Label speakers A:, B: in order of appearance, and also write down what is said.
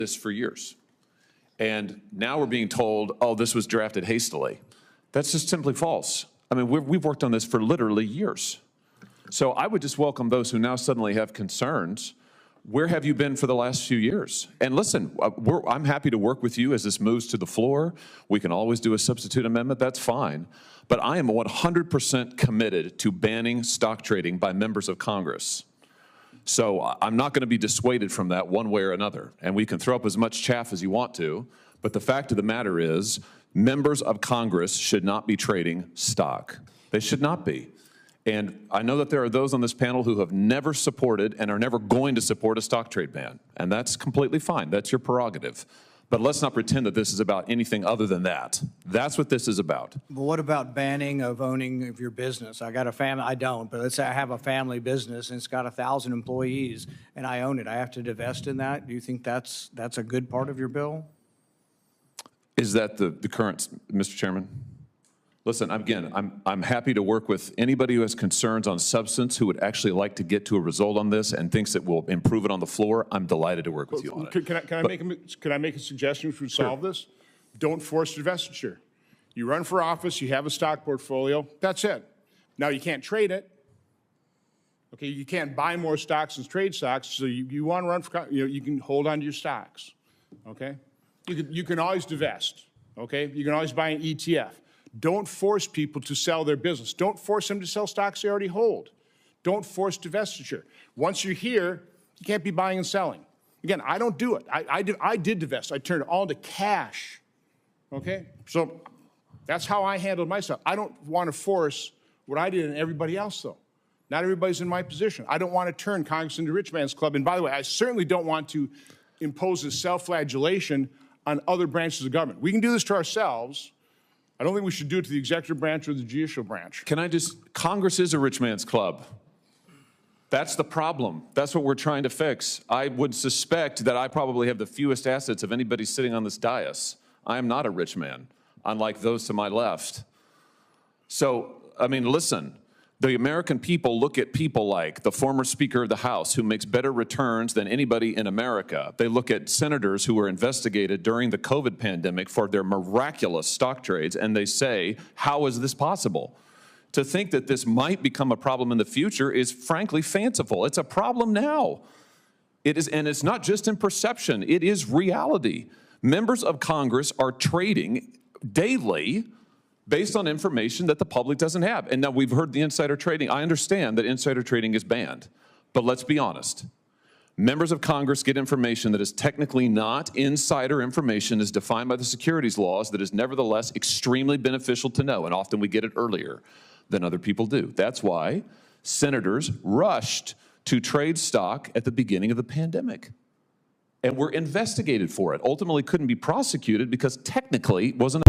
A: this for years. And now we're being told, oh, this was drafted hastily. That's just simply false. I mean, we've worked on this for literally years. So I would just welcome those who now suddenly have concerns. Where have you been for the last few years? And listen, I'm happy to work with you as this moves to the floor. We can always do a substitute amendment. That's fine. But I am 100% committed to banning stock trading by members of Congress. So I'm not going to be dissuaded from that one way or another. And we can throw up as much chaff as you want to. But the fact of the matter is, members of Congress should not be trading stock. They should not be. And I know that there are those on this panel who have never supported and are never going to support a stock trade ban. And that's completely fine. That's your prerogative. But let's not pretend that this is about anything other than that. That's what this is about.
B: But what about banning of owning of your business? I got a family, I don't, but let's say I have a family business and it's got 1,000 employees and I own it. I have to divest in that. Do you think that's a good part of your bill?
A: Is that the current, Mr. Chairman? Listen, again, I'm happy to work with anybody who has concerns on substance, who would actually like to get to a result on this and thinks it will improve it on the floor. I'm delighted to work with you on it.
C: Can I make a suggestion which would solve this? Don't force divestiture. You run for office, you have a stock portfolio, that's it. Now you can't trade it. Okay, you can't buy more stocks and trade stocks, so you want to run for, you can hold on to your stocks. Okay? You can always divest. Okay? You can always buy an ETF. Don't force people to sell their business. Don't force them to sell stocks they already hold. Don't force divestiture. Once you're here, you can't be buying and selling. Again, I don't do it. I did divest. I turned it all into cash. Okay? So that's how I handled myself. I don't want to force what I did and everybody else, though. Not everybody's in my position. I don't want to turn Congress into rich man's club. And by the way, I certainly don't want to impose a self-flagellation on other branches of government. We can do this to ourselves. I don't think we should do it to the executive branch or the judicial branch.
A: Can I just, Congress is a rich man's club. That's the problem. That's what we're trying to fix. I would suspect that I probably have the fewest assets of anybody sitting on this dais. I am not a rich man, unlike those to my left. So, I mean, listen, the American people look at people like the former Speaker of the House, who makes better returns than anybody in America. They look at senators who were investigated during the COVID pandemic for their miraculous stock trades, and they say, how is this possible? To think that this might become a problem in the future is frankly fanciful. It's a problem now. It is, and it's not just in perception, it is reality. Members of Congress are trading daily based on information that the public doesn't have. And now we've heard the insider trading. I understand that insider trading is banned, but let's be honest. Members of Congress get information that is technically not insider information as defined by the securities laws that is nevertheless extremely beneficial to know, and often we get it earlier than other people do. That's why senators rushed to trade stock at the beginning of the pandemic and were investigated for it. Ultimately couldn't be prosecuted because technically it wasn't